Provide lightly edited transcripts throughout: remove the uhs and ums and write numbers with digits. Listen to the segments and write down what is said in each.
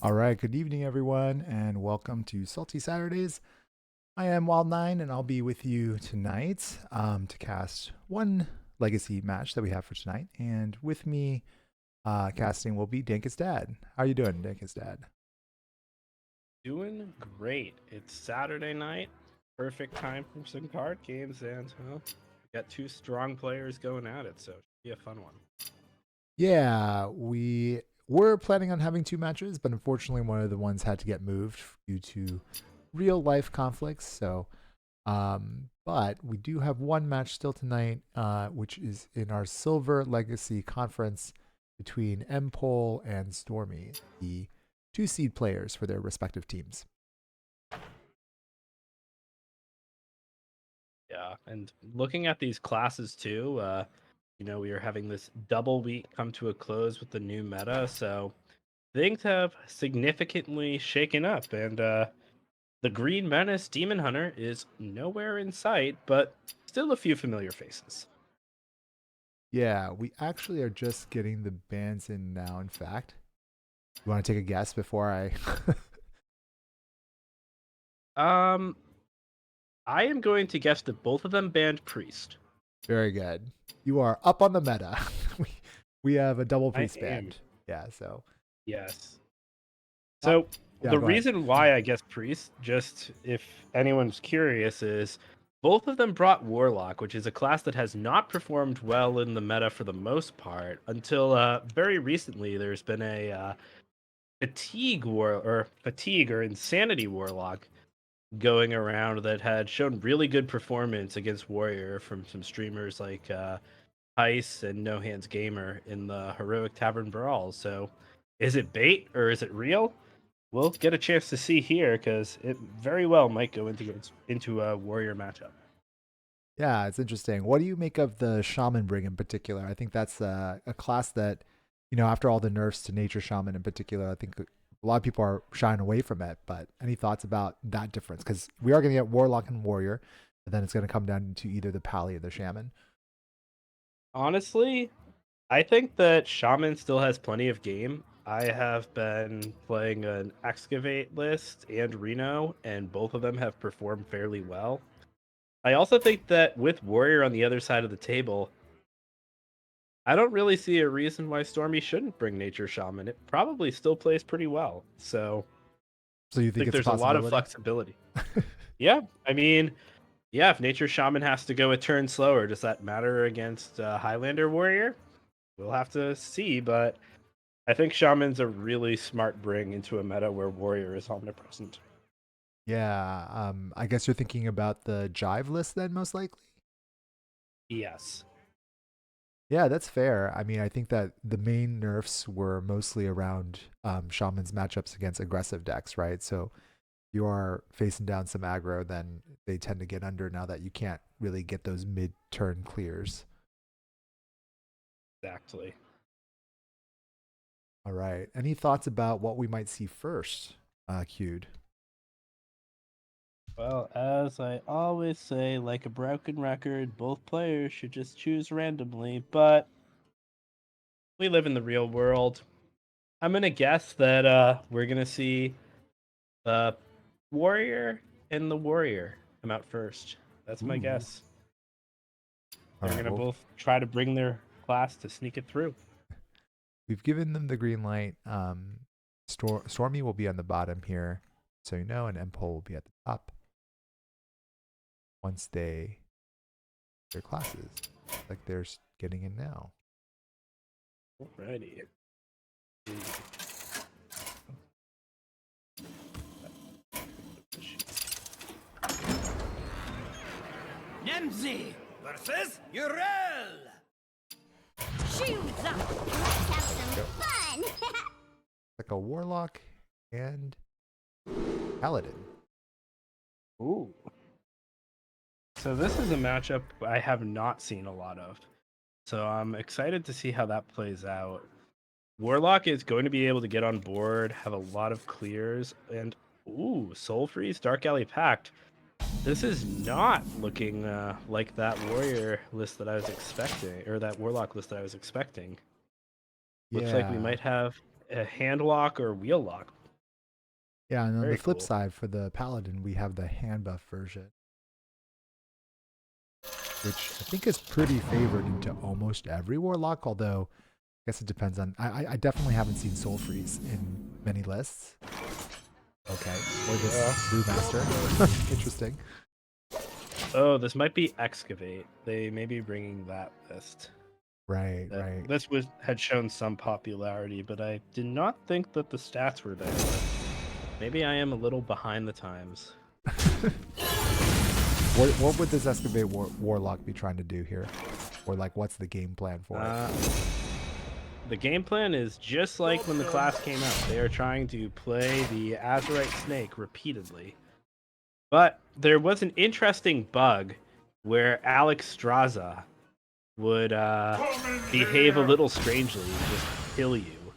All right, good evening, everyone, and welcome to Salty Saturdays. I am Wild9, and I'll be with you tonight to cast one legacy match that we have for tonight. And with me casting will be Dank's dad. How are you doing, Dank's dad? Doing great. It's Saturday night. Perfect time for some card games, and well, we got two strong players going at it, so it should be a fun one. Yeah, we were planning on having two matches, but unfortunately, one of the ones had to get moved due to real life conflicts. But we do have one match still tonight, which is in our Silver Legacy Conference between Mpole and Stormy, the two seed players for their respective teams. Yeah, and looking at these classes too, we are having this double week come to a close with the new meta, so things have significantly shaken up, and the Green Menace Demon Hunter is nowhere in sight, but still a few familiar faces. Yeah, we actually are just getting the bands in now, in fact. You want to take a guess before I. Um, I am going to guess that both of them banned Priest. Very good. You are up on the meta. we, we have a double I priest am. band. Yeah, so. Yes. Not, So yeah, the go ahead. reason why I guess Priest, just if anyone's curious, is both of them brought Warlock, which is a class that has not performed well in the meta for the most part until very recently. There's been a fatigue or insanity Warlock going around that had shown really good performance against Warrior from some streamers like Heist and No Hands Gamer in the Heroic Tavern Brawl. So, is it bait or is it real? We'll get a chance to see here because it very well might go into a Warrior matchup. Yeah, it's interesting. What do you make of the Shaman Brig in particular? I think that's a class that, after all the nerfs to Nature Shaman in particular, I think a lot of people are shying away from it. But any thoughts about that difference? Because we are going to get Warlock and Warrior, and then it's going to come down to either the Pally or the Shaman. Honestly, I think that Shaman still has plenty of game. I have been playing an Excavate list and Reno, and both of them have performed fairly well. I also think that with Warrior on the other side of the table, I don't really see a reason why Stormy shouldn't bring Nature Shaman. It probably still plays pretty well. So So you I think think it's a there's a lot of possibility? flexibility. Yeah, I mean, yeah, if Nature Shaman has to go a turn slower, does that matter against Highlander Warrior? We'll have to see, but I think Shaman's a really smart bring into a meta where Warrior is omnipresent. Yeah. I guess you're thinking about the Jive list then, most likely. Yes. Yeah, that's fair. I mean, I think that the main nerfs were mostly around Shaman's matchups against aggressive decks, right? So you are facing down some aggro, then they tend to get under now that you can't really get those mid turn clears. Exactly. All right. Any thoughts about what we might see first, Cued? Well, as I always say, like a broken record, both players should just choose randomly, but we live in the real world. I'm gonna guess that we're gonna see the Warrior and the Warrior come out first. That's my Ooh. guess. All They're right. gonna Well, both try to bring their class to sneak it through. we've given them the green light. Stormy will be on the bottom here, so and Empole will be at the top once they their classes. Like they're getting in now. Alrighty. Nemzi versus Urel. Shoes up! Let's have some fun! Like a warlock and paladin. Ooh. So this is a matchup I have not seen a lot of. So I'm excited to see how that plays out. Warlock is going to be able to get on board, have a lot of clears, and ooh, Soul Freeze, Dark Alley Pact. This is not looking like that warrior list that I was expecting, or that warlock list that I was expecting. Looks like we Yeah. might have a hand lock or wheel lock. Yeah, and on Very the flip cool. side, for the paladin, we have the hand buff version, which I think is pretty favored into almost every warlock. Although, I guess it depends on. I definitely haven't seen Soul Freeze in many lists. Okay, or this brewmaster. Interesting. Oh, this might be Excavate. They may be bringing that list. Right, right. This had shown some popularity, but I did not think that the stats were there. Maybe I am a little behind the times. What would this excavate warlock be trying to do here, or like what's the game plan for it? The game plan is just like when the class came out. They are trying to play the Azurite Snake repeatedly. But there was an interesting bug where Alex Straza would behave a little strangely and just kill you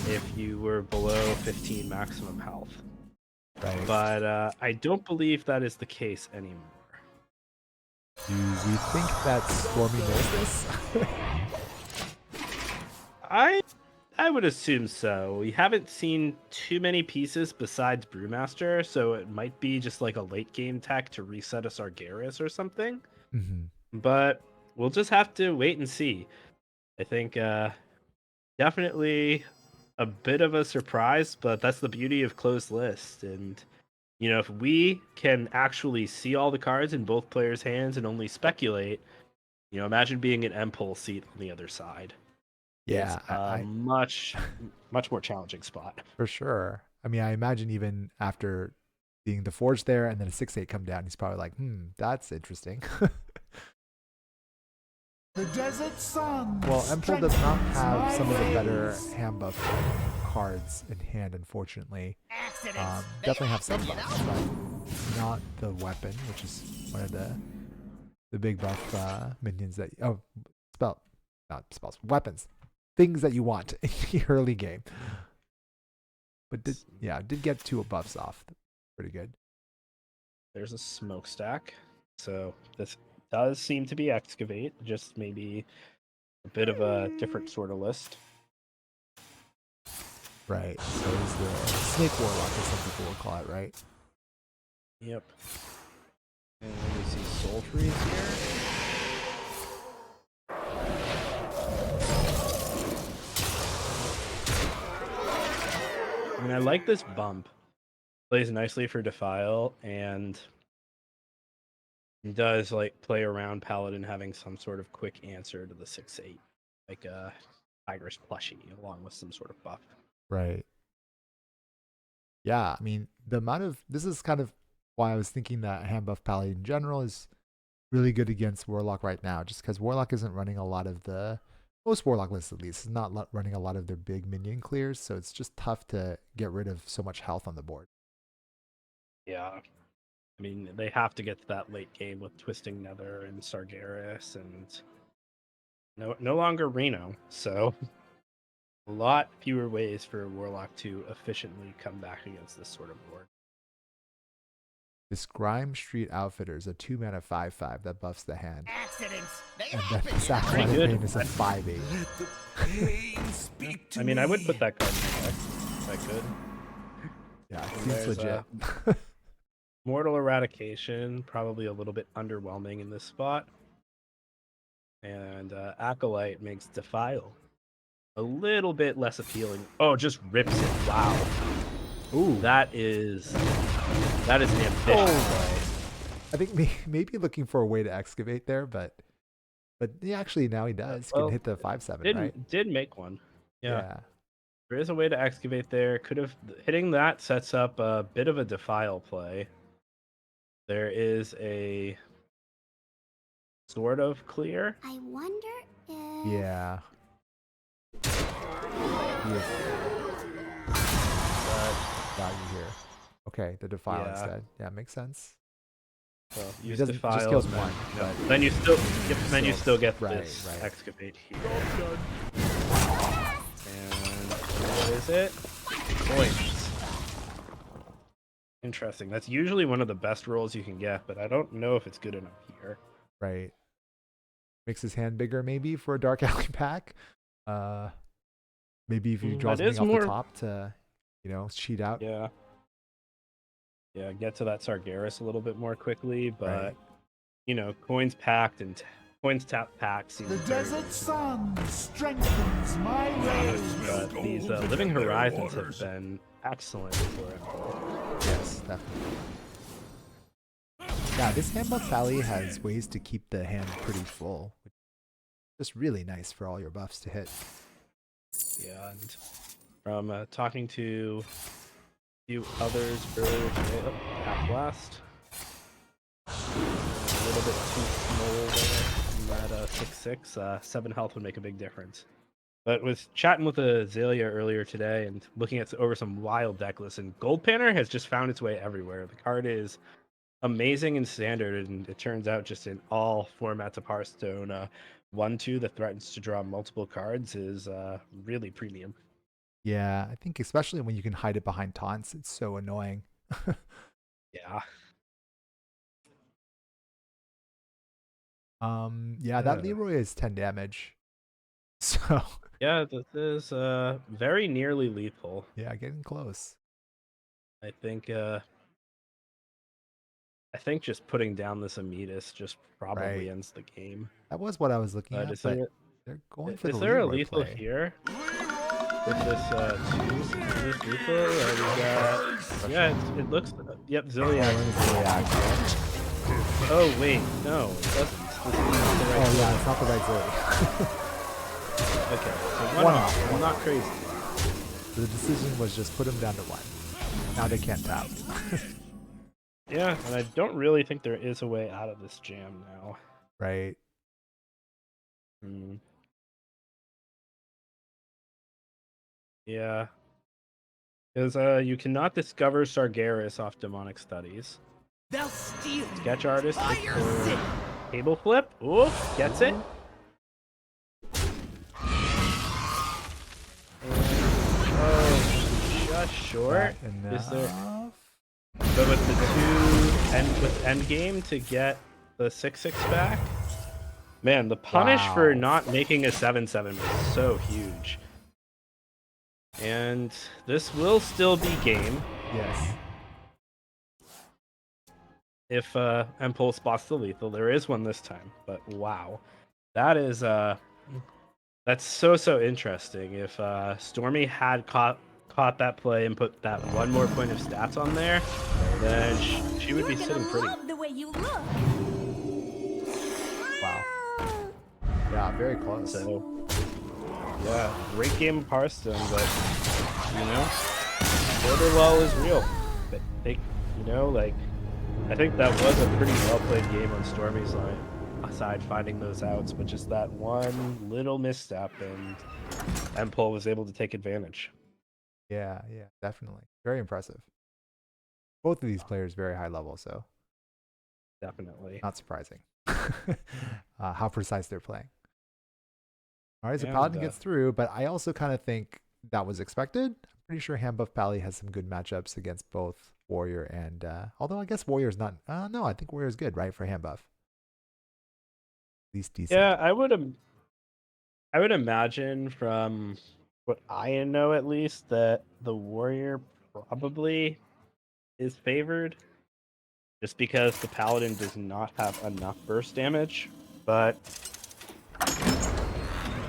if you were below 15 maximum health. Right. But I don't believe that is the case anymore. Do we think that Stormy knows this? I would assume so. We haven't seen too many pieces besides Brewmaster, so it might be just like a late game tech to reset a Sargeras or something. Mm-hmm. But we'll just have to wait and see. I think definitely a bit of a surprise, but that's the beauty of closed list. And you know, if we can actually see all the cards in both players' hands and only speculate, you know, imagine being an M-Pull seat on the other side. Yeah, It's a much more challenging spot. for sure. I mean, I imagine even after being the Forge there and then a 6/8 come down, he's probably like, that's interesting. The desert sun. Well, Empel does not have some of the better hand buff cards in hand, unfortunately. Definitely have some buffs, but not the weapon, which is one of the big buff minions that not spells, weapons, things that you want in the early game. But did get 2 buffs off, pretty good. There's a smokestack, so this does seem to be Excavate, just maybe a bit of a different sort of list. Right. So is the Snake Warlock, as some people will call it, right? Yep. And we see Soul Freeze here. I mean, I like this bump. Plays nicely for Defile, and does like play around Paladin having some sort of quick answer to the 6/8, like a Tigress plushie, along with some sort of buff. Right. Yeah, I mean, this is kind of why I was thinking that hand buff Paladin in general is really good against Warlock right now, just because Warlock isn't running a lot of most Warlock lists at least, is not running a lot of their big minion clears, so it's just tough to get rid of so much health on the board. Yeah. I mean, they have to get to that late game with Twisting Nether and Sargeras, and no longer Reno, so a lot fewer ways for Warlock to efficiently come back against this sort of board. This Grime Street Outfitter is a 2-mana 5/5 that buffs the hand. Accidents. They And happen. then Sacrifice Pretty good. Pain is a 5/8. Let the pain speak to I mean, I would me. put that card in the deck if I could. Yeah, it And seems there's, legit. Mortal Eradication, probably a little bit underwhelming in this spot. And Acolyte makes Defile a little bit less appealing. Oh, just rips it. Wow. Ooh. That is an ambitious play. I think maybe looking for a way to excavate there, but yeah, actually now he does. well, Can hit the 5/7, right? Did make one. Yeah. Yeah. There is a way to excavate there. Could have hitting that sets up a bit of a defile play. There is a sort of clear. I wonder if. Yeah. But Got you here. Okay, the defile Yeah. instead. Yeah, makes sense. well, He use doesn't- defile. just kills and then, one, you know, but- then you still you Still- still get right, this right. excavate here. And what is it? Points. Interesting. That's usually one of the best rolls you can get, but I don't know if it's good enough here. Right. Makes his hand bigger maybe for a Dark Alley pack. Maybe if you draw That is something off more- the top to, cheat out. Yeah. Yeah, get to that Sargeras a little bit more quickly, but Right. Coins packed and coins tap pack seems The very desert good. sun strengthens my ways. But these Living Horizons have been excellent for it. Yes, definitely. Yeah, this hand buff Pally has ways to keep the hand pretty full. Which is just really nice for all your buffs to hit. Yeah, and from talking to a few others earlier today, Half Blast. A little bit too small there. That 6/6, 7 health would make a big difference. But was chatting with Azalea earlier today and looking at over some wild deck lists, and Gold Panner has just found its way everywhere. The card is amazing in standard, and it turns out just in all formats of Hearthstone, 1/2 that threatens to draw multiple cards is really premium. Yeah, I think especially when you can hide it behind taunts, it's so annoying. Yeah. Yeah, that Yeah. Leroy is 10 damage. So, Yeah, this is very nearly lethal. yeah, getting close. I think just putting down this Ametis just probably Right. ends the game. That was what I was looking But at, is but there, they're going for is the there a Leroy lethal play. here? With this this lethal? Yeah, it looks. Yep, Zilliax. Oh wait, no, it doesn't. This is not the right Oh yeah, one. it's not the right Zilly. Okay, so One one off, off. one Not crazy. The decision was just put him down to 1. Now they can't tap. Yeah, and I don't really think there is a way out of this jam now. Right. Hmm. Yeah. Because you cannot discover Sargeras off Demonic Studies. They'll steal Sketch artist looks Fire for City. table flip. Ooh, gets it. Oh, just short. Not Is there? enough. But with the with end game to get the 6/6 back. Man, the punish for Wow. not making a 7/7 was so huge. And this will still be game Yes. if Empole spots the lethal. There is one this time, but wow. That is that's so interesting. If Stormy had caught that play and put that one more point of stats on there, then she would be You're sitting gonna pretty. love the way you look. Wow. Yeah, very close. So, yeah, great game of Hearthstone, but border wall is real. But I think that was a pretty well played game on Stormy's line, aside finding those outs, but just that one little misstep, and Empole was able to take advantage. Yeah, definitely. Very impressive. Both of these players very high level, so Definitely. not surprising. How precise they're playing. All right, so And, Paladin gets through, but I also kind of think that was expected. I'm pretty sure Handbuff Pally has some good matchups against both Warrior and although I guess Warrior's not no, I think Warrior's good, right, for Handbuff. At least decent. Yeah, I would imagine from what I know at least that the Warrior probably is favored just because the Paladin does not have enough burst damage, but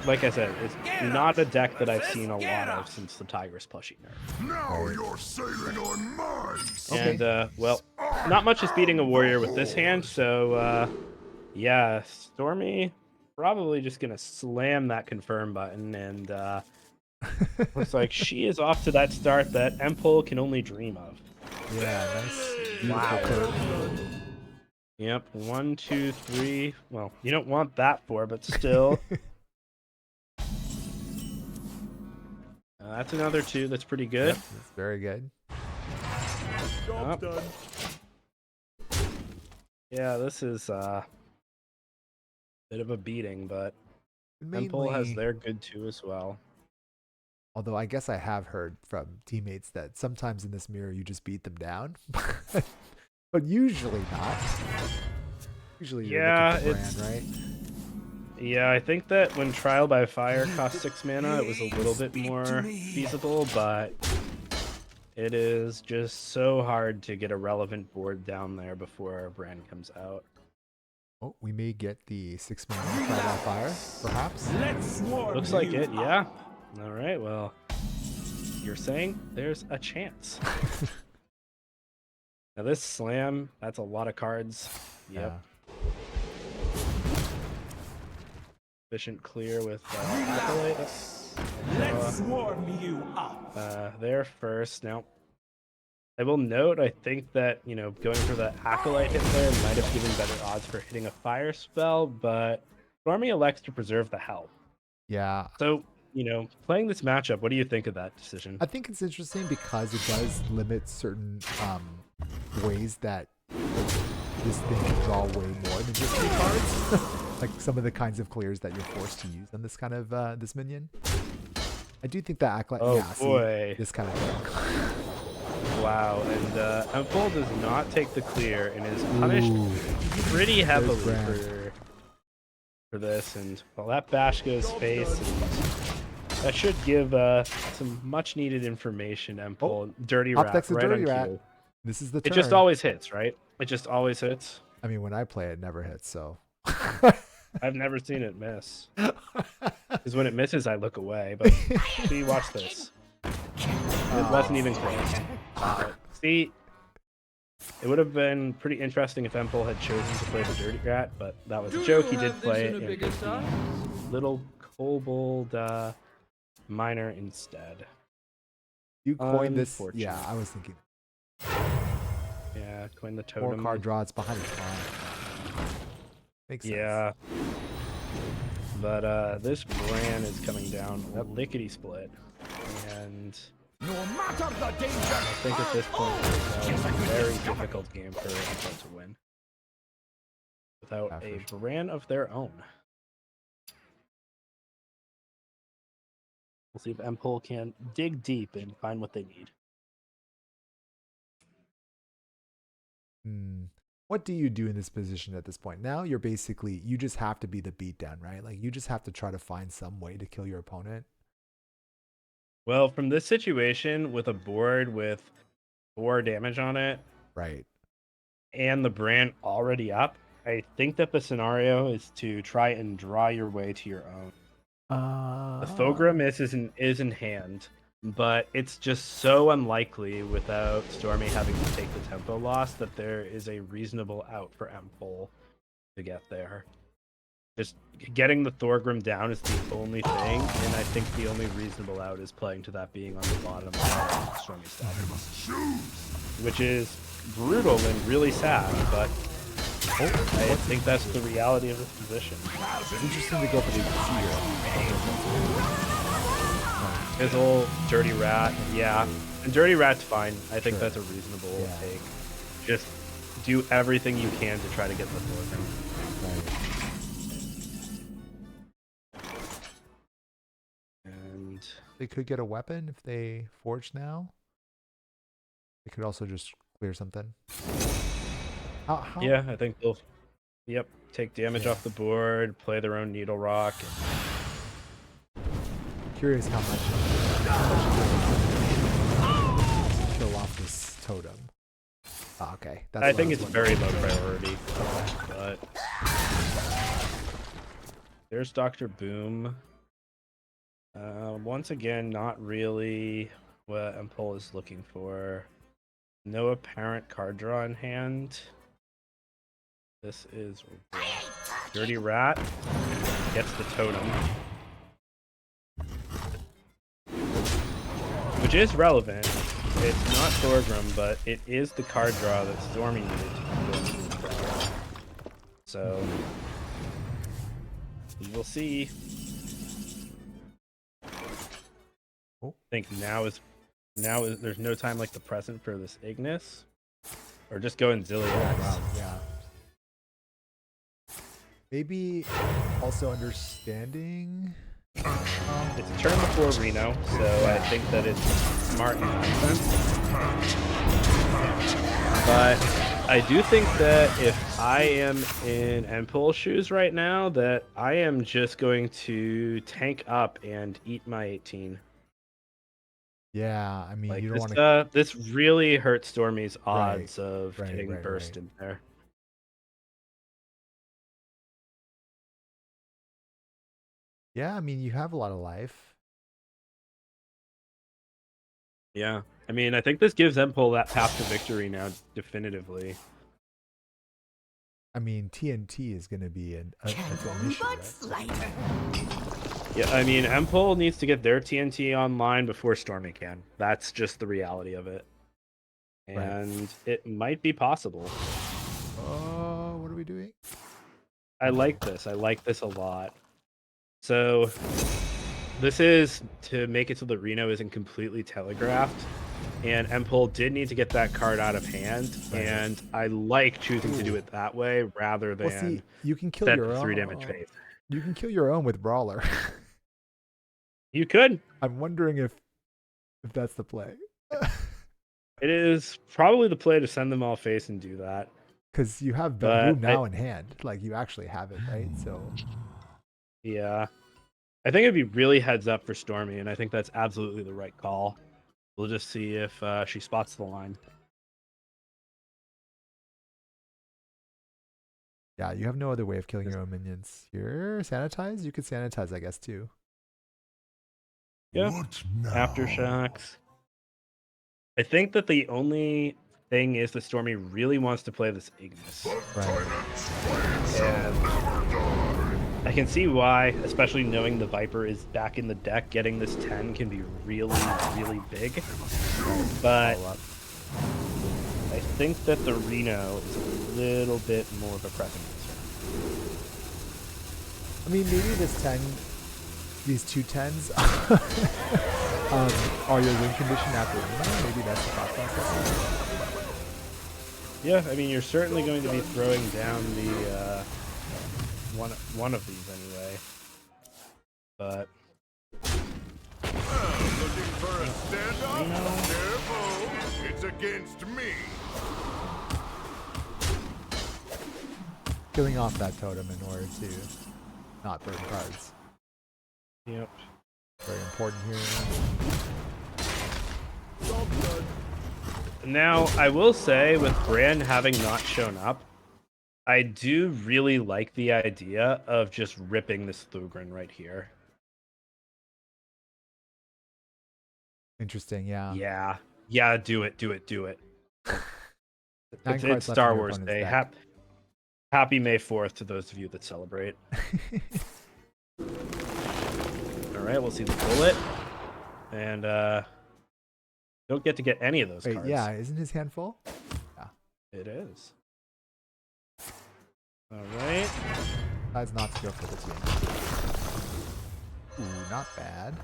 like I said, it's not a deck that I've seen a lot of since the Tigress plushie nerf. Now you're sailing on mine. Okay. And well, not much is beating a warrior with this hand, so yeah, Stormy probably just gonna slam that confirm button, and looks like she is off to that start that Empole can only dream of. Yeah, nice, beautiful Wow. curve. Yep, 1, 2, 3. Well, you don't want that for, but still. That's another 2. That's pretty good. Yep, that's very good. Yep. Yeah, this is bit of a beating, but Empole has Mainly, their good 2 as well. although I guess I have heard from teammates that sometimes in this mirror you just beat them down, but usually not. Usually you're Yeah, looking for it's Bran, right? Yeah, I think that when Trial by Fire cost 6 mana, it was a little bit more feasible, but it is just so hard to get a relevant board down there before Bran comes out. Oh, we may get the 6-mana Trial by Fire, perhaps. Let's warm Looks like you it, yeah. up. All right, well, you're saying there's a chance. Now this slam, that's a lot of cards. Yep. Efficient clear with Acolyte. Let's warm you up. There first. Now, I will note, I think that, going for the Acolyte hit there might have given better odds for hitting a fire spell, but Stormy elects to preserve the health. Yeah, So, playing this matchup, what do you think of that decision? I think it's interesting because it does limit certain ways that this thing can draw way more than just 3 cards. Like some of the kinds of clears that you're forced to use on this kind of this minion. I do think that Acolyte. Oh yeah, boy. See, this kind of thing. Wow, and Empole does not take the clear and is punished pretty heavily for this, and well, that bash goes face, and that should give some much needed information. Empole, Dirty Rat, Optex the right Dirty on Rat. cue. This is the It turn. just always hits, right? It just always hits. I mean, when I play, it never hits. So. I've never seen it miss. Because when it misses, I look away. But see, watch this. It wasn't even close. See, it would have been pretty interesting if Empole had chosen to play the Dirty Rat, but that was a joke. He did play it in the Little Kobold Miner instead. You coined this. Unfortunate. Yeah, I was thinking. Yeah, coin the totem. 4 card draw. It's behind his line. Makes sense. Yeah. But this Bran is coming down lickety split. And No matter the danger. I think at this point it's a very difficult game for Empole to win. Without Yeah, a for Bran of their own. We'll see if Empole can dig deep and find what they need. What do you do in this position at this point? Now you're basically, you just have to be the beatdown, right? Like you just have to try to find some way to kill your opponent. Well, from this situation with a board with 4 damage on it Right. and the Bran already up, I think that the scenario is to try and draw your way to your own. The Thogrim is in hand, but it's just so unlikely without Stormy having to take the tempo loss that there is a reasonable out for Empole to get there. Just getting the Thorgrim down is the only thing, and I think the only reasonable out is playing to that being on the bottom of Stormy's deck. Which is brutal and really sad, but I think that's the reality of this position. It's interesting to go for the seer. His old Dirty Rat, yeah. And Dirty Rat's fine. I think that's a reasonable take. Just do everything you can to try to get the Thorgrim. And They could get a weapon if they forge now. They could also just clear something. How yeah, I think they'll take damage off the board, play their own Needle Rock. Curious how much kill off this totem. Oh, okay. That's I what think was it's wondering. very low priority, but there's Dr. Boom. Once again, not really what Empole is looking for. no apparent card draw in hand. This is Dirty Rat gets the totem, which is relevant. It's not Thorgrim, but it is the card draw that Stormy needed to go through. So we will see. Oh. I think now is there's no time like the present for this Ignis, or just go in Zilliax. Wow, yeah. Maybe also understanding. It's a turn before Reno, so I think that it's smart in that sense. But I do think that if I am in Empul's shoes right now, that I am just going to tank up and eat my 18. Yeah, I mean, Like you don't want to. this really hurts Stormy's Right, odds of right, getting right, burst right. in there. Yeah, I mean, you have a lot of life. Yeah, I mean, I think this gives Empul that path to victory now, definitively. I mean, TNT is going to be an issue, But right? slighter. Yeah, I mean, Empul needs to get their TNT online before Stormy can. That's just the reality of it. Right. And it might be possible. Oh, what are we doing? I like this. I like this a lot. So, this is to make it so that Reno isn't completely telegraphed. And Empul did need to get that card out of hand. Right. And I like choosing to do it that way rather than Well, see, you can kill set your the own. 3 damage phase. You can kill your own with Brawler. You could. I'm wondering if that's the play. It is probably the play to send them all face and do that. Because you have But Boom now in hand. Like, you actually have it, right? So, Yeah. I think it'd be really heads up for Stormy, and I think that's absolutely the right call. We'll just see if she spots the line. yeah, you have no other way of killing your own minions. Here, sanitize? You could sanitize, I guess, too. Yeah. Aftershocks. I think that the only thing is that Stormy really wants to play this Ignis. Right. And I can see why, especially knowing the Viper is back in the deck, getting this 10 can be really, really big. But Follow up. I think that the Reno is a little bit more of a pressing concern. I mean, maybe this 10, these two 10s are your win condition after Uno. Maybe that's the thought process. Yeah, I mean, you're certainly going to be throwing down the one of these anyway. But Looking for a standoff? Careful! It's against me! Killing off that totem in order to not burn cards. yep. Very important here. Now, I will say, with Bran having not shown up, I do really like the idea of just ripping this Thugrin right here. Interesting, yeah. Yeah, do it. Nine It's cards left Star in your Wars opponent's Day. deck. Happy May 4th to those of you that celebrate. All right, we'll see the bullet. And don't get to get any of those Wait, cards. yeah, isn't his hand full? It is. All right. Decides not to go for this one. Ooh, not bad.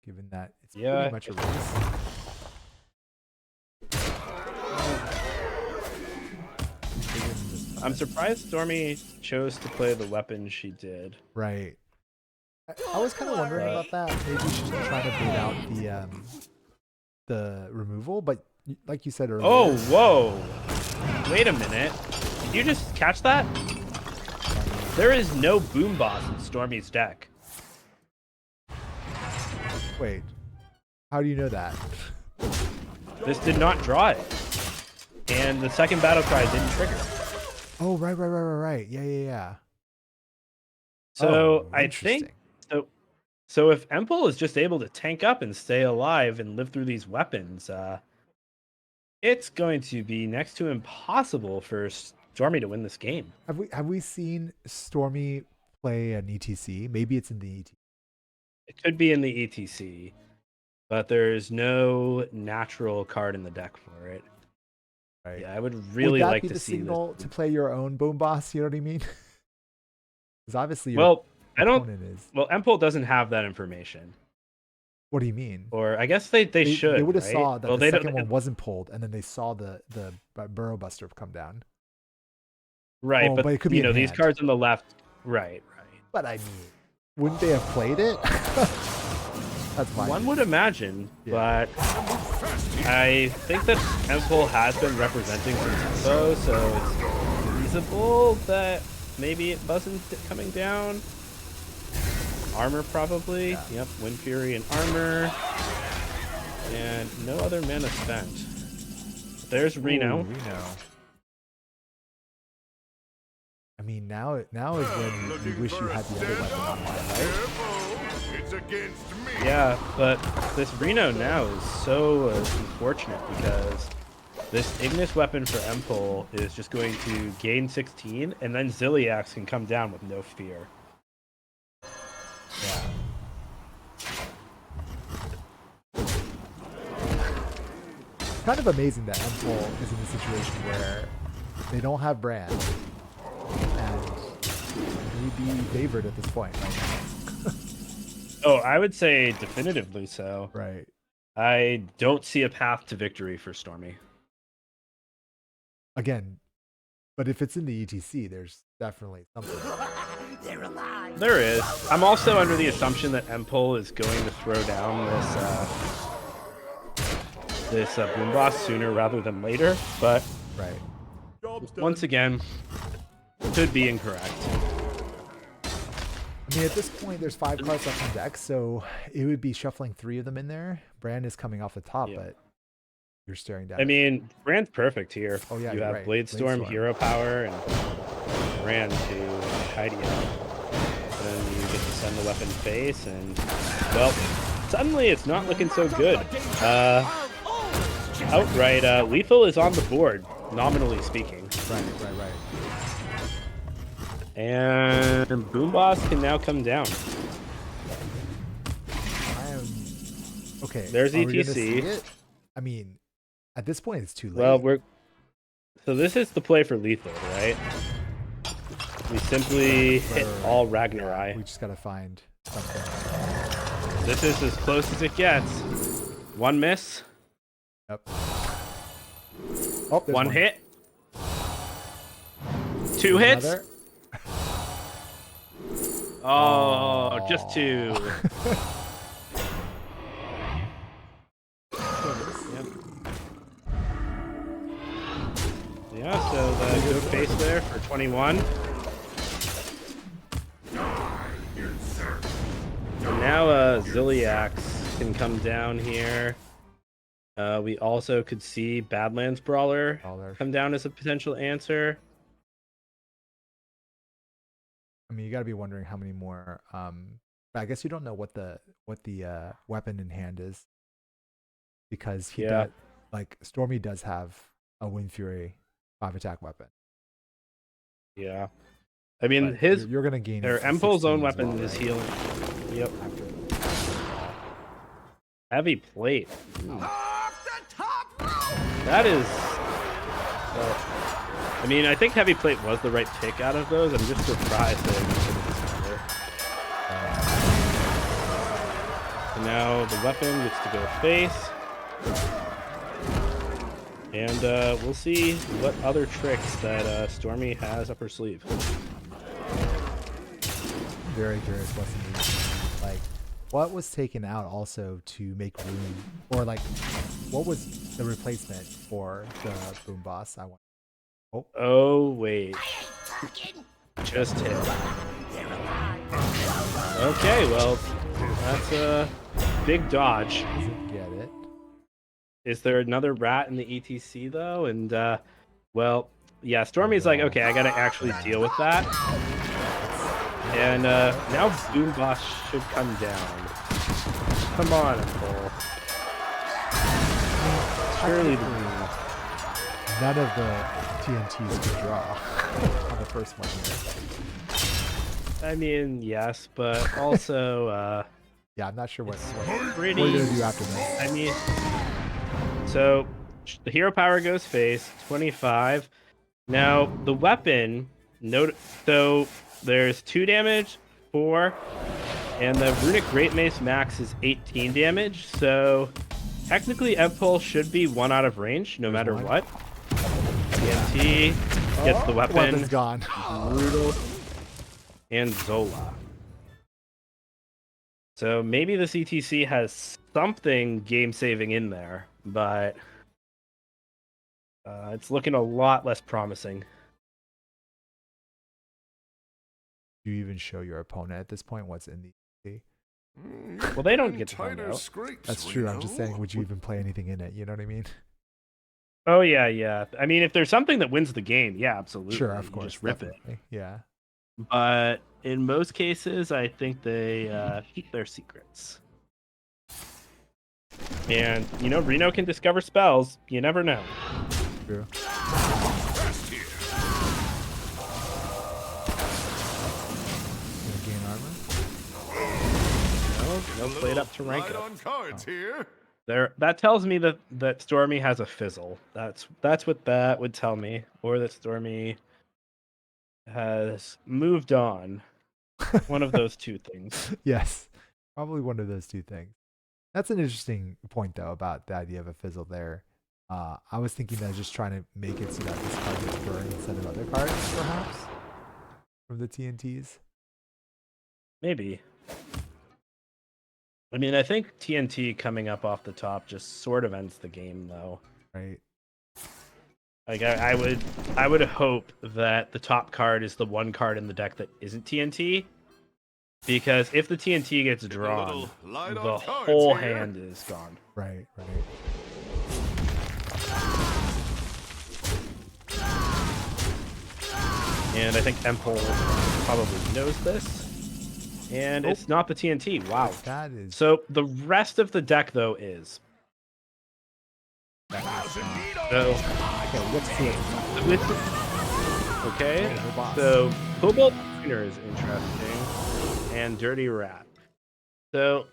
Given that it's Yeah, pretty much a race. I'm surprised Stormy chose to play the weapon she did. Right. I was kind of wondering about that. Maybe she's trying to bait out the removal, but like you said earlier. Oh, whoa. Wait a minute. Did you just catch that? There is no boom boss in Stormy's deck. Wait. How do you know that? This did not draw it. And the second battle cry didn't trigger. Oh, right. Yeah. So Oh, I interesting. think so if Empul is just able to tank up and stay alive and live through these weapons, It's going to be next to impossible for Stormy to win this game. Have we seen Stormy play an ETC? Maybe it's in the ETC. It could be in the ETC, but there's no natural card in the deck for it. Right. Yeah, I would really Would that like be to the see signal this. to play your own boom boss? You know what I mean? Because obviously your Well, I don't. opponent is. Well, Empol doesn't have that information, What do you mean? or I guess they should. They would have right? saw that Well, the they second don't. one wasn't pulled, and then they saw the Burrow Buster come down. Right, Oh, but, but it could be you know in these hand. cards on the left. Right. But I mean, wouldn't they have played it? That's my. One would imagine, Yeah. but I think that Empol has been representing some tempo, so it's feasible that maybe it wasn't coming down. Armor probably. Yeah. Yep, Wind Fury and armor. And no other mana spent. There's Reno. Ooh, Reno. I mean, now is when you Looking wish you for a had the other weapon stand-up? online, right? Careful, it's against me. Yeah, but this Reno now is so unfortunate because this Ignis weapon for Empol is just going to gain 16, and then Ziliax can come down with no fear. Yeah. Kind of amazing that Empol is in a situation where they don't have Brand and maybe favored at this point right now. Oh, I would say definitively so. Right. I don't see a path to victory for Stormy. Again, but if it's in the ETC, there's definitely something. There is. I'm also under the assumption that Empol is going to throw down this Boom Boss sooner rather than later, but Right. Job's done. once again, could be incorrect. I mean, at this point, there's 5 cards left in deck, so it would be shuffling 3 of them in there. Brand is coming off the top, Yeah. but you're staring down. I mean, Brand's perfect here. Oh, yeah, you you're have right. Bladestorm, Bladestorm. Hero Power, and Brand to tidy up. Then you get to send the weapon face, and well, suddenly it's not looking so good. Outright, lethal is on the board, nominally speaking, right. and Boom Boss can now come down. I am okay. There's are we gonna ETC. see it? I mean, at this point, it's too late. Well, so this is the play for lethal, right? We simply hit Right. all Ragnarai. We just gotta find something. This is as close as it gets. One miss, Yep. Oh, there's one hit, two hits. Another. Oh, just two. Yep. Yeah, so the go face there for 21. And now Ziliax can come down here. We also could see Badlands Brawler Brawler. come down as a potential answer. I mean, you gotta be wondering how many more. But I guess you don't know what the weapon in hand is, because he Yeah. does, like Stormy does have a Wind Fury 5 attack weapon. Yeah. I mean, But his you're gonna gain. or 16 Empol's own as weapon well, is right? healing. Yep. After- Heavy plate. Off the top rope! That is. I mean, I think heavy plate was the right pick out of those. I'm just surprised that it wasn't this color. So now the weapon gets to go face. And we'll see what other tricks that Stormy has up her sleeve. Very curious what's in these. Like, what was taken out also to make room, or like, what was the replacement for the Boom Boss? I want. Oh, wait. Just hit. Okay, well, that's a big dodge. Doesn't get it. Is there another rat in the ETC though? And well, yeah, Stormy's like, okay, I gotta actually deal with that. And now Boom Boss should come down. Come on, Cole. Surely the none of the TNTs could draw on the first one here. I mean, yes, but also, Yeah, I'm not sure what pretty. we're gonna do after this. I mean, so the hero power goes face 25. Now the weapon, note, so there's 2 damage, 4, and the runic great mace max is 18 damage. So technically, Empole should be 1 out of range no matter one. what. TNT gets the weapon. Weapon's gone. Brutal, and Zola. So maybe the CTC has something game saving in there, but it's looking a lot less promising. Do you even show your opponent at this point what's in the? Well, they don't get to find Tighter out. scrapes, That's true. I'm just saying, Reno. would you even play anything in it? You know what I mean? Oh yeah. I mean, if there's something that wins the game, yeah, absolutely. Sure, of You course. just rip it. definitely. Yeah. But in most cases, I think they keep their secrets. And Reno can discover spells. You never know. True. Fast here. Gonna gain armor. No played up to rank Light up. on cards here. That tells me that Stormy has a fizzle. That's what that would tell me, or that Stormy has moved on. One of those two things. Yes, probably one of those two things. That's an interesting point, though, about the idea of a fizzle there. I was thinking that just trying to make it so that this card gets burned instead of other cards, perhaps, from the TNTs. Maybe. I mean, I think TNT coming up off the top just sort of ends the game, though. Right. Like I would hope that the top card is the one card in the deck that isn't TNT, because if the TNT gets drawn, little light the on cards whole here. hand is gone. Right. And I think Empole probably knows this. And it's not the TNT. Wow. That is. So the rest of the deck, though, is. So, Okay, let's see it. okay. Oh, boss. So Cobalt Miner is interesting, and Dirty Rat. So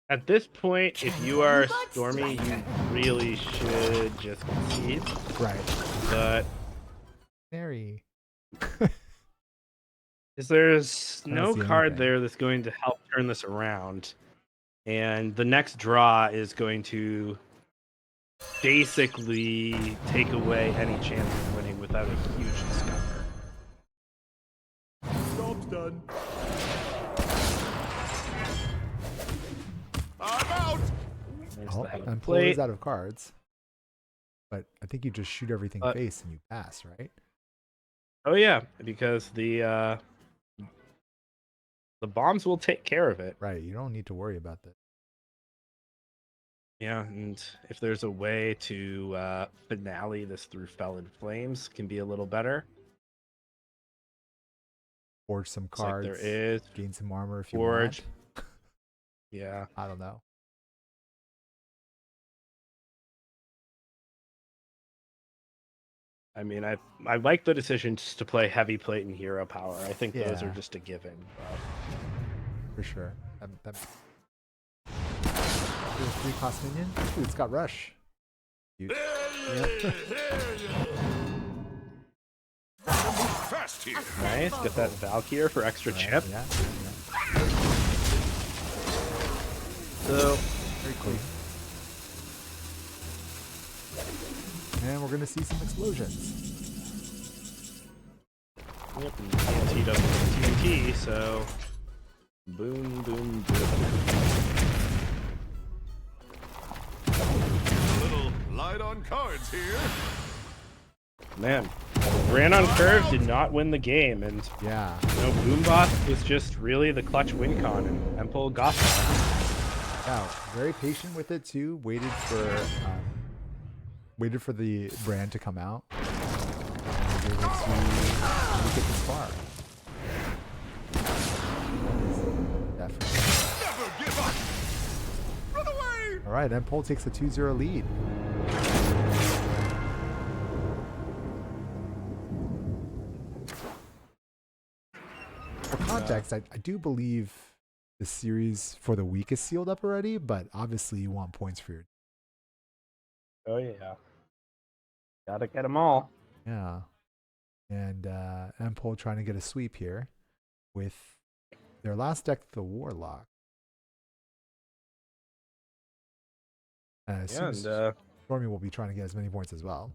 at this point, if you are Stormy, you really should just concede. Right. But Very. there's I don't no see card anything. there that's going to help turn this around, and the next draw is going to basically take away any chance of winning without a huge discover. Job's done. I'm out. There's Oh, the head of and plate. is out of cards. But I think you just shoot everything face and you pass, right? Oh yeah, because the bombs will take care of it. Right. You don't need to worry about this. Yeah, and if there's a way to finale this through Felon Flames, can be a little better. Forge some It's like cards. there is. Gain some armor if you Forge. want. Yeah. I don't know. I mean, I like the decision just to play heavy plate and hero power. I think those are Yeah. just a given. For sure. That... There's 3-cost minion? Ooh, it's got rush. Cute. Fast here. Nice, get that Valkyr for extra Right, chip. Yeah. So Very clean. And we're gonna see some explosions. yep, and TNT doesn't have TNT, so boom, boom, boom. A little light on cards here. Man, ran on curve did not win the game, and Yeah. Boomboss was just really the clutch win con, and Empole got that. Yeah. Very patient with it too. Waited for the brand to come out. And was able to make it this far. Definitely. Never give up. Run away. All right, Empole takes a 2-0 lead. context, I do believe the series for the week is sealed up already, but obviously you want points for your Oh yeah. Gotta get them all. yeah. And Empol trying to get a sweep here with their last deck, the Warlock. Yeah, and Stormy will be trying to get as many points as well.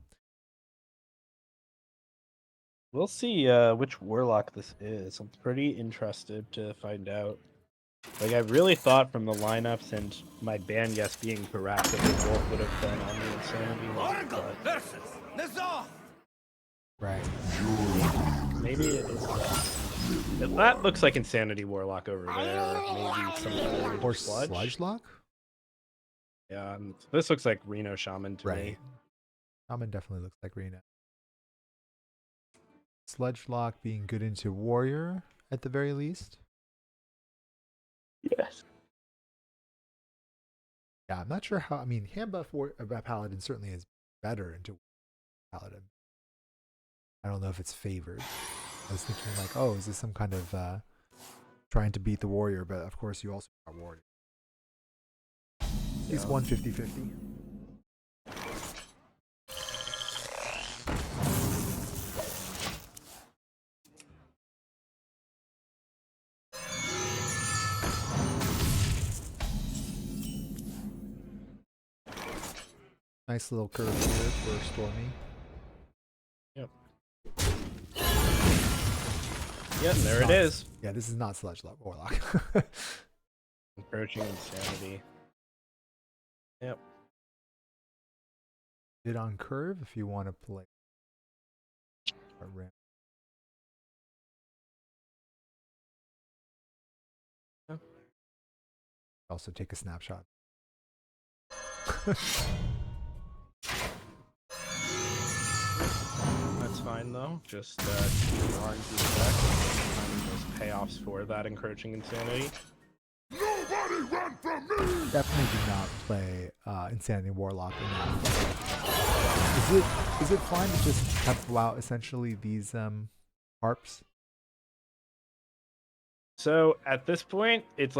we'll see which Warlock this is. I'm pretty interested to find out. Like, I really thought from the lineups and my ban guess being correct that they both would have been on the Insanity list, Orgo but versus Nazar. Right. maybe it is that looks like Insanity Warlock over there, or maybe some other Or sludge. Sludge Lock? Yeah, this looks like Reno Shaman to Right. me. Shaman definitely looks like Reno. Sludge Lock being good into Warrior at the very least. Yes. Yeah, I'm not sure how. I mean, hand buff Paladin certainly is better into Paladin. I don't know if it's favored. I was thinking like, oh, is this some kind of trying to beat the Warrior? But of course, you also got Warrior. He's 150-50. Nice little curve here for Stormy. Yeah, and there it is. Yeah, this is not Sludge Lock Warlock. Encroaching Insanity. Yep. Bit on curve if you want to play a ramp. Yeah. Also take a snapshot. That's fine though. Just keep ignoring the effect, finding those payoffs for that Encroaching Insanity. Nobody run from me! Definitely do not play Insanity Warlock in that. Is it fine to just tempo out essentially these harps? So at this point, it's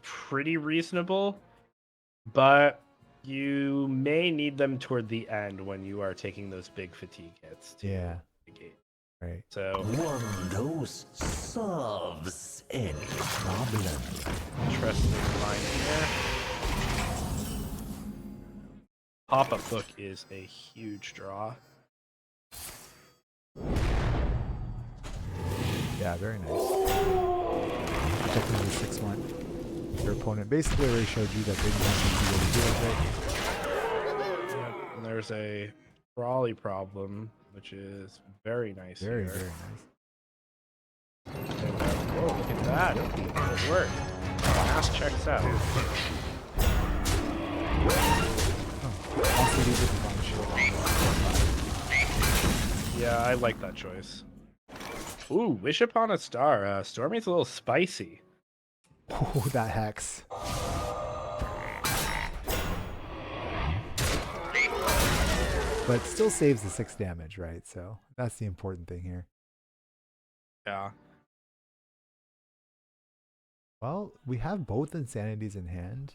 pretty reasonable, but you may need them toward the end when you are taking those big fatigue hits to Yeah. negate. Right. So One dose solves any problem. interesting line here. Pop-up book is a huge draw. Yeah, very nice. Protecting the 6-1. Your opponent basically already showed you that they didn't have to do it. Yep, and there's a Brawly problem, which is very nice. Very, here. very nice. Oh, look at that. It worked. Mass checks out. Also, these are the shield. Yeah, I like that choice. Ooh, Wish Upon a Star. Stormy's a little spicy. Oh, that hex. But still saves the 6 damage, right? So that's the important thing here. Yeah. Well, we have both Insanities in hand.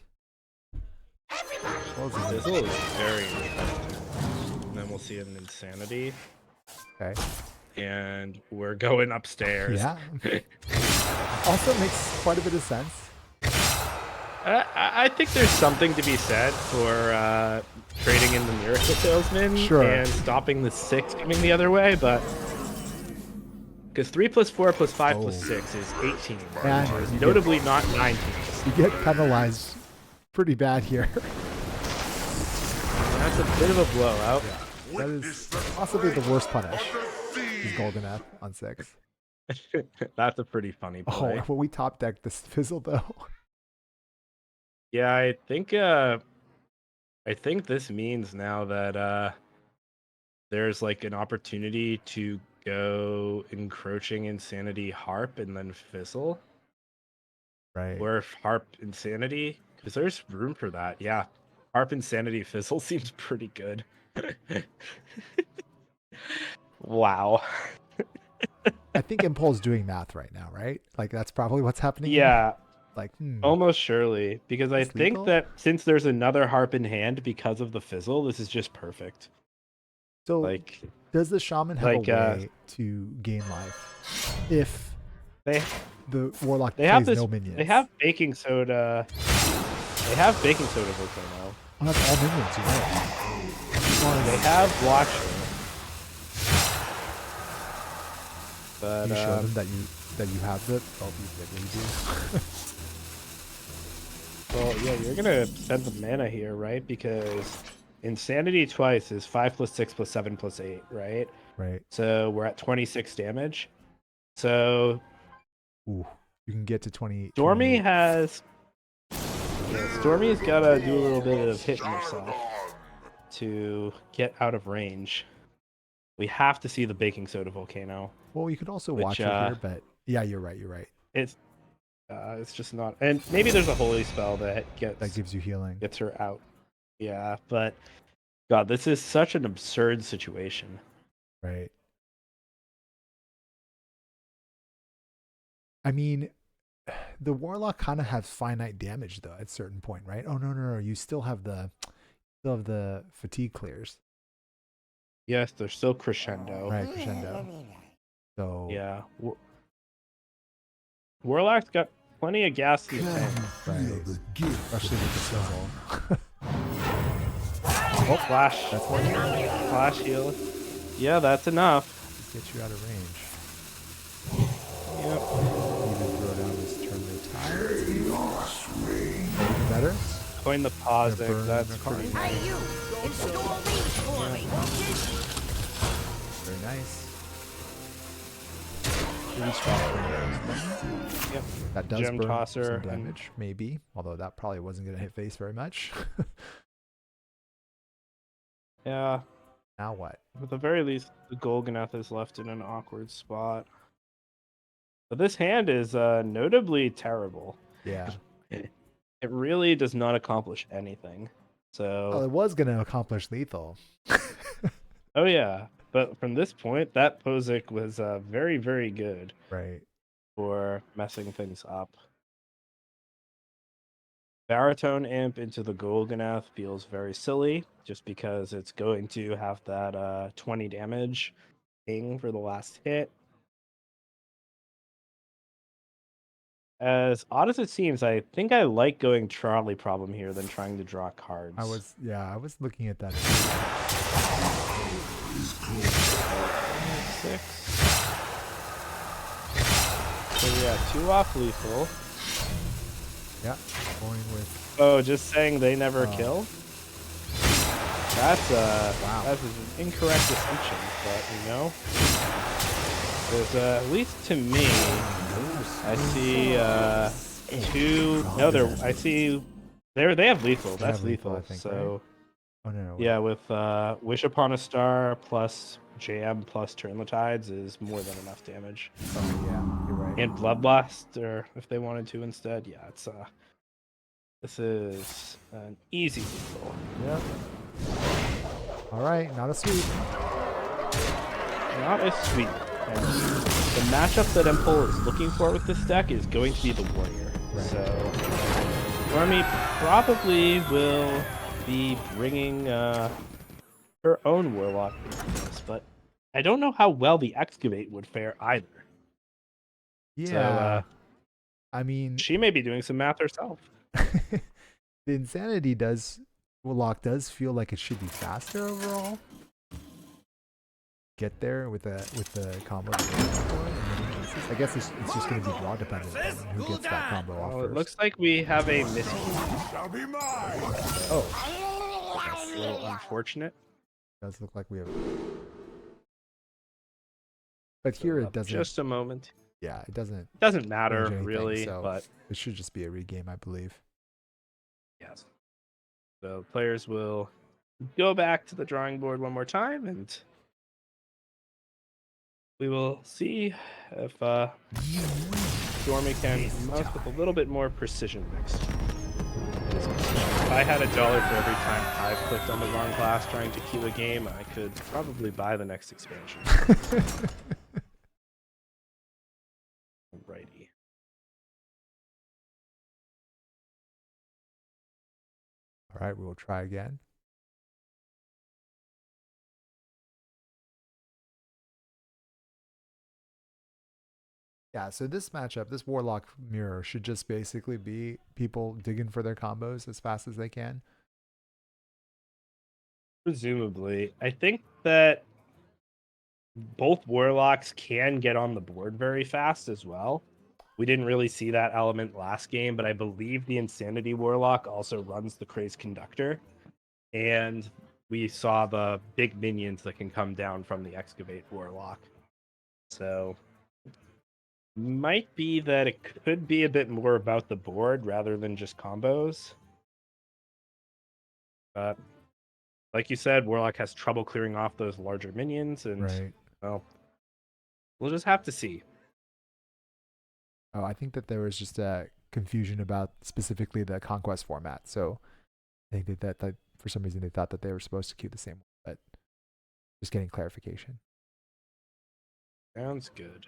Well, This is very interesting. And then we'll see an Insanity. okay. And we're going upstairs. Yeah. Also makes quite a bit of sense. I think there's something to be said for trading in the Miracle Salesman Sure. and stopping the 6 coming the other way, but because 3 plus 4 plus 5 plus Oh. 6 is 18, And which is you notably not 19. You get penalized pretty bad here. That's a bit of a blowout. That is possibly the worst punish. Is Golden F on 6. That's a pretty funny play. Oh, well, we top decked this fizzle though. Yeah, I think this means now that there's like an opportunity to go Encroaching Insanity Harp and then Fizzle. Right. Or if Harp Insanity, because there's room for that. Yeah, Harp Insanity Fizzle seems pretty good. Wow. I think Impul's doing math right now, right? Like that's probably what's happening. Yeah, Like, almost surely. Because I It's think lethal? that since there's another harp in hand because of the fizzle, this is just perfect. so Like does the shaman have like, a way to gain life if they the warlock they plays have this. no minions? They have baking soda. They have baking soda volcano. Oh, that's all minions, you're right. They have watcher. But You show them that you have the. Oh, you do. well, yeah, you're gonna spend some mana here, right? Because insanity twice is 5 + 6 + 7 + 8, right? Right. So we're at 26 damage. So Ooh, you can get to 20. Stormy 28. has. Yeah, Stormy's gotta do a little bit of hitting herself to get out of range. We have to see the baking soda volcano. Well, you could also Which, watch it here, but yeah, you're right. You're right. It's just not. And maybe there's a holy spell that That gives you healing. gets her out. Yeah, but God, this is such an absurd situation. Right. I mean, the warlock kind of has finite damage though at a certain point, right? Oh no, you still have the fatigue clears, Yes, they're still crescendo. right? Crescendo. So Yeah. Warlock's got plenty of gas in the tank. right, especially with the sizzle. Oh, flash. That's one here. Flash heal. Yeah, that's enough. Get you out of range. Yep. Even throw down this turn the tide. Better. Coin the pause Gonna burn that's the card. pretty Hey, nice. you! Install these for me, won't you? Very nice. Pretty strong. Yep. That does Gem burn tosser some and- damage, maybe. Although that probably wasn't going to hit face very much. Yeah. Now what? At the very least, the Golganath is left in an awkward spot. But this hand is notably terrible. Yeah. It really does not accomplish anything. Well, So, it was going to accomplish lethal. oh yeah. But from this point, that Pozic was very, very good Right. for messing things up. Baritone Imp into the Golganath feels very silly, just because it's going to have that 20 damage thing for the last hit. As odd as it seems, I think I like going trolley problem here than trying to draw cards. I was looking at that. 6. So yeah, 2 off lethal. Yeah. Going with. Oh, just saying they never Oh. kill? That's Wow. that's an incorrect assumption, but you know. There's at least to me, I see 2 no I see they have lethal. They That's have lethal, lethal. I think, So Oh no. yeah, with Wish Upon a Star plus Jam plus Turn the Tides is more than enough damage. Oh, yeah. You're right. And Bloodlust, or if they wanted to instead, yeah, it's this is an easy lethal. Yep. All right. Not a sweep. Not as sweet. And the matchup that Empol is looking for with this deck is going to be the Warrior. Right. So Stormy probably will be bringing her own Warlock into this, but I don't know how well the Excavate would fare either. Yeah. So, I mean, she may be doing some math herself. the insanity warlock does feel like it should be faster overall. Get there with the combo. I guess it's just going to be draw dependent on who gets that combo off Well, first. it looks like we have a miscue. Shall be mine. Oh, That's a little unfortunate. does look like we have. But here it doesn't. Just a moment. Yeah, it doesn't. It doesn't matter anything, really, so- but It should just be a regame, I believe. yes. So players will go back to the drawing board one more time, and we will see if Stormy can mouse with a little bit more precision next time. If I had $1 for every time I've clicked on the wrong class trying to queue a game, I could probably buy the next expansion. righty. All right, we will try again. Yeah, so this matchup, this Warlock mirror should just basically be people digging for their combos as fast as they can. Presumably, I think that both Warlocks can get on the board very fast as well. We didn't really see that element last game, but I believe the Insanity Warlock also runs the Crazed Conductor. And we saw the big minions that can come down from the Excavate Warlock. So, might be that it could be a bit more about the board rather than just combos. But, like you said, Warlock has trouble clearing off those larger minions, and, Right. well, we'll just have to see. Oh, I think that there was just a confusion about specifically the Conquest format. So I think that for some reason they thought that they were supposed to queue the same one, but just getting clarification. Sounds good.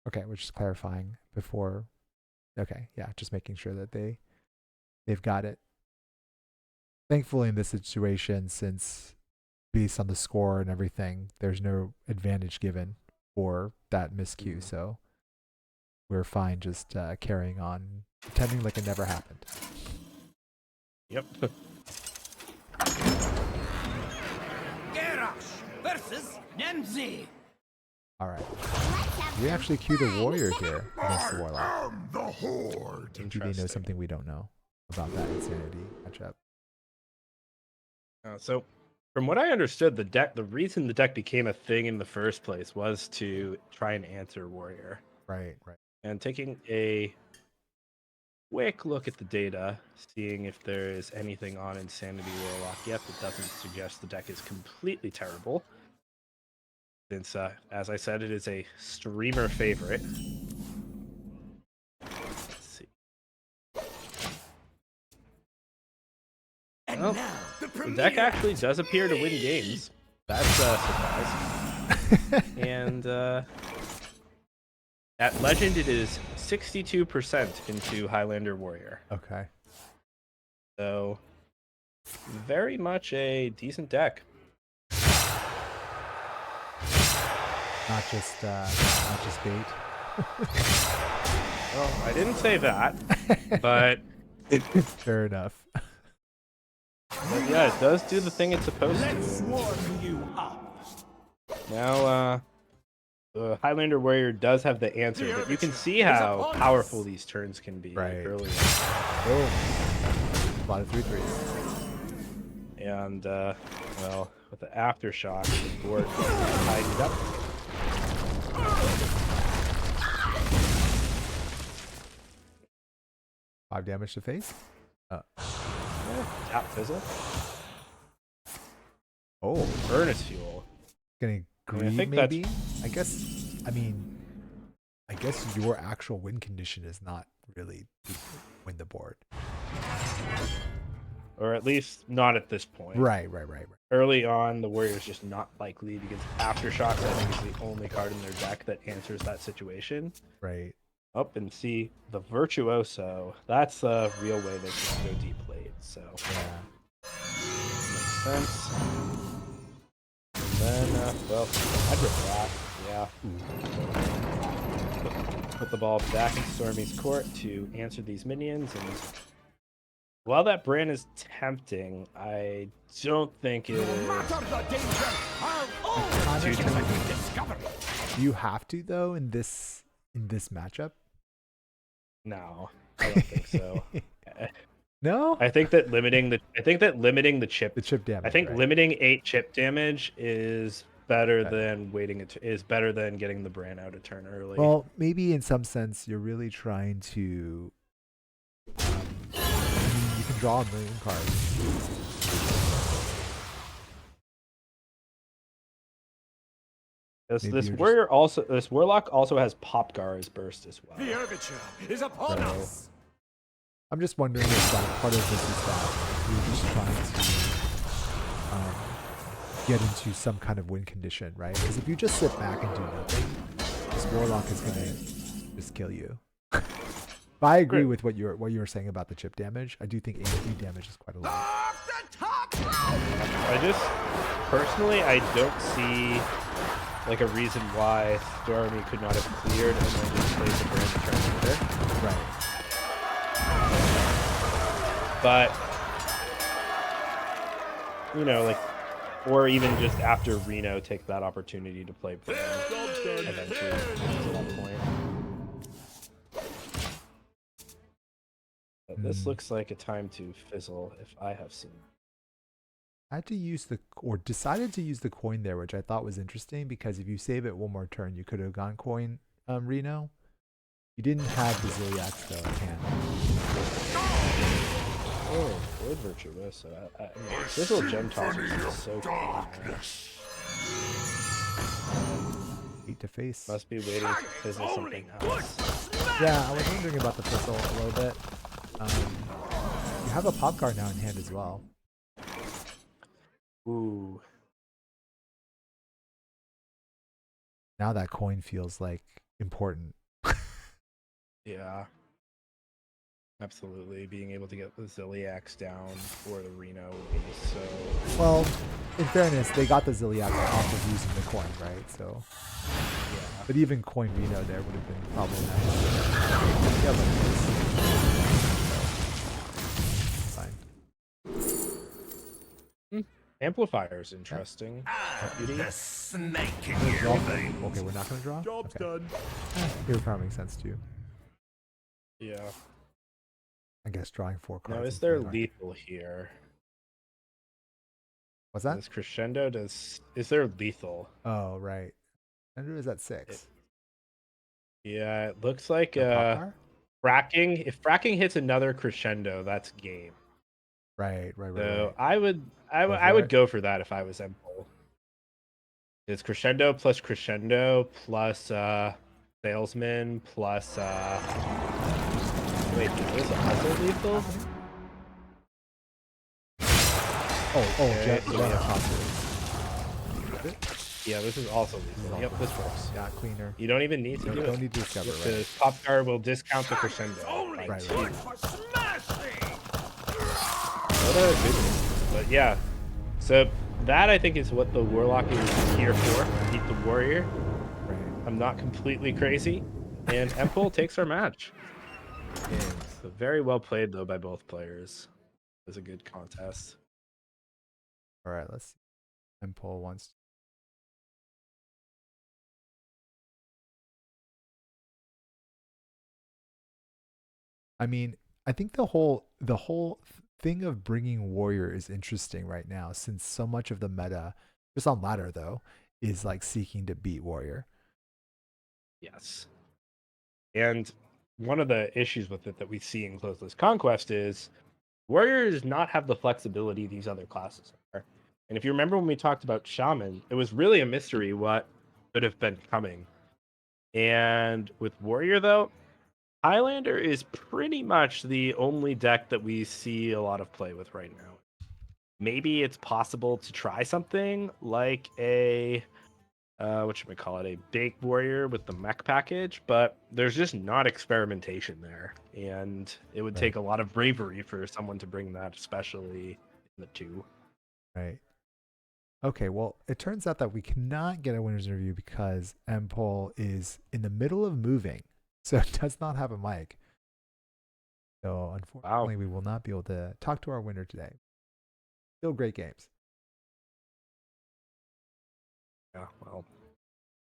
Okay, we're just clarifying before. Okay, yeah, just making sure that they've got it. Thankfully, in this situation, since based on the score and everything, there's no advantage given for that miscue, so we're fine just carrying on, pretending like it never happened. Yep. Garrosh versus Nemzi. All right, Let's have we some actually queued a fun. warrior here against the Warlock. am the Horde. Maybe they know Interesting. something we don't know about that Insanity matchup. So, from what I understood, the reason the deck became a thing in the first place was to try and answer Warrior. Right. And taking a quick look at the data, seeing if there is anything on Insanity Warlock yet that doesn't suggest the deck is completely terrible. Since, as I said, it is a streamer favorite. Let's see. And Well, now, the The deck actually does appear to win games. That's a surprise. And at Legend, it is 62% into Highlander Warrior. Okay. So, very much a decent deck. Not just bait. Well, I didn't say that, but Fair enough. yeah, it does do the thing it's supposed Let's to. warm you up. Now, the Highlander Warrior does have the answer, but you can see how powerful these turns can be Right. early. Boom. A lot of 3/3s. And, well, with the Aftershock, the board tidied up. 5 damage to face. Tap Fizzle. Oh, Furnace Fuel. getting I greed think that's- maybe. I guess your actual win condition is not really to win the board. Or at least not at this point. Right. Early on, the Warrior's just not likely because Aftershocks, I think, is the only card in their deck that answers that situation. Right. Up and see the Virtuoso. That's a real way they can go deep late. So, Yeah. makes sense. And then, well, I'd rip that. Yeah. Put the ball back in Stormy's court to answer these minions. And while that Bran is tempting, I don't think it No is. matter the danger, I'll always Kinda take it think- like a discovery. Do you have to though in this matchup? No, I don't think so. No. I think that limiting the chip The chip damage. I think right? limiting 8 chip damage is better Okay. than is better than getting the Bran out a turn early. Well, maybe in some sense you're really trying to. I mean, you can draw a million cards. maybe This you're just- warrior also this warlock also has Popgar as burst as well. The overture is upon So- us. I'm just wondering if part of this is that you're just trying to get into some kind of win condition, right? Because if you just sit back and do nothing, this warlock is gonna just kill you. But I agree Right. with what you were saying about the chip damage. I do think AoE damage is quite a lot. Off the top rope! I just personally I don't see like a reason why Stormy could not have cleared and then just played the Bran turn later. Right. But like, or even just after Reno take that opportunity to play Bran eventually to that point. But this looks like a time to fizzle if I have seen. I had to use decided to use the coin there, which I thought was interesting because if you save it one more turn, you could have gone coin Reno. You didn't have the Ziliax though at hand. Oh, Void Virtuoso. Fizzle Gem Tossers is so cool. Man. Hate to face. Must be waiting to fizzle something else. Yeah, I was wondering about the fizzle a little bit. You have a pop card now in hand as well. Ooh. Now that coin feels like important. Yeah. Absolutely. Being able to get the Ziliax down for the Reno would be so. Well, in fairness, they got the Ziliax off of using the coin, right? So, Yeah. but even coin Reno there would have been problematic. Yeah, but it's fine. Amplifier is interesting. Beauty. The snake in Draw. your veins. Okay, we're not gonna draw. Job's Okay. done. It would probably make sense too. Yeah. I guess drawing 4 cards. Now, is is there really hard. lethal here? What's that? This crescendo is there lethal? Oh, right. Andrew is at 6. Yeah, it looks like No pop car? fracking. If fracking hits another crescendo, that's game. Right. So I Go for would it. go for that if I was Empol. It's crescendo plus salesman plus wait, is this also lethal? Oh, Okay, Jet, so we Jet have- Tosser. Yeah, this is also lethal. Yep, this works. Yeah, cleaner. You don't even need to do Don't it. need to discover, right? Because Popcar will discount the crescendo. Only Right, two right. for smashing! What a good one. But yeah, so that I think is what the Warlock is here for. Beat the Warrior. Right. I'm not completely crazy. And Empol takes our match. So very well played, though, by both players. It was a good contest. All right, let's see. Empol wants. I mean, I think the whole thing of bringing warrior is interesting right now, since so much of the meta, just on ladder though, is like seeking to beat warrior. Yes. And one of the issues with it that we see in Closeless Conquest is Warrior does not have the flexibility these other classes are. And if you remember when we talked about Shaman, it was really a mystery what could have been coming. And with Warrior, though, Highlander is pretty much the only deck that we see a lot of play with right now. Maybe it's possible to try something like a a big warrior with the mech package, but there's just not experimentation there, and it would take a lot of bravery for someone to bring that, especially in the 2. Right. Okay, well, it turns out that we cannot get a winner's review because Empol is in the middle of moving, so it does not have a mic. So unfortunately, we will not be able to talk to our winner today. Still great games. Yeah, well,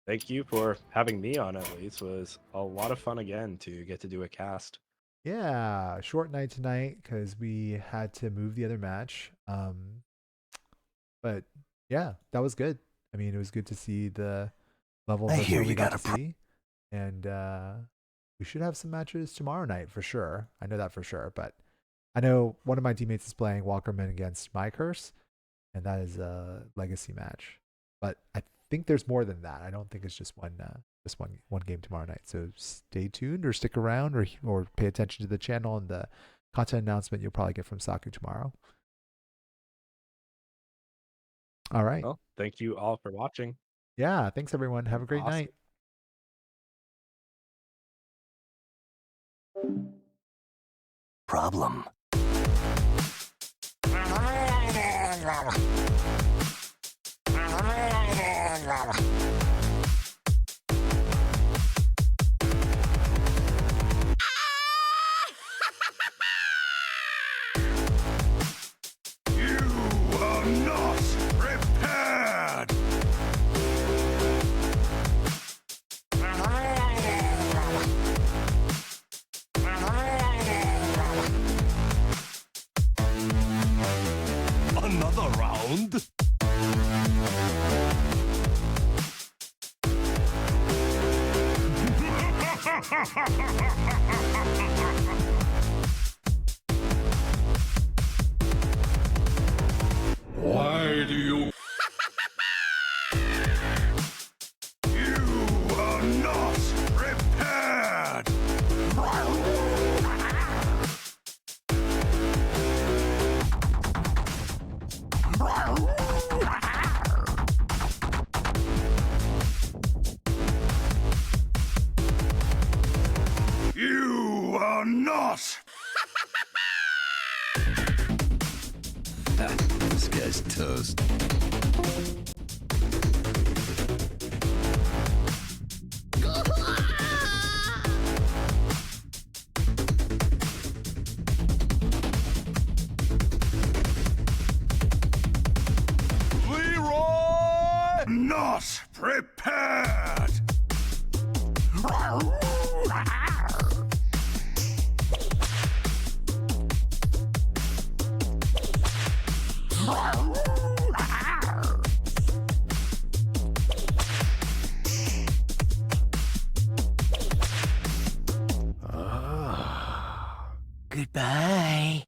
thank you for having me on. At least it was a lot of fun again to get to do a cast. Yeah, short night tonight because we had to move the other match. But yeah, that was good. I mean, it was good to see the level I of hear we you got got to see, and we should have some matches tomorrow night for sure. I know that for sure, but I know one of my teammates is playing Walkerman against My Curse, and that is a legacy match. But I think there's more than that. I don't think it's just one game tomorrow night. So stay tuned or stick around or pay attention to the channel and the content announcement you'll probably get from Saku tomorrow. All right. Well, thank you all for watching. Yeah. Thanks everyone. Have a great Awesome. night. Problem. You are not prepared! Another round? Why do you... You are not prepared! You are not! This guy's toast. Leroy! Not prepared! Goodbye.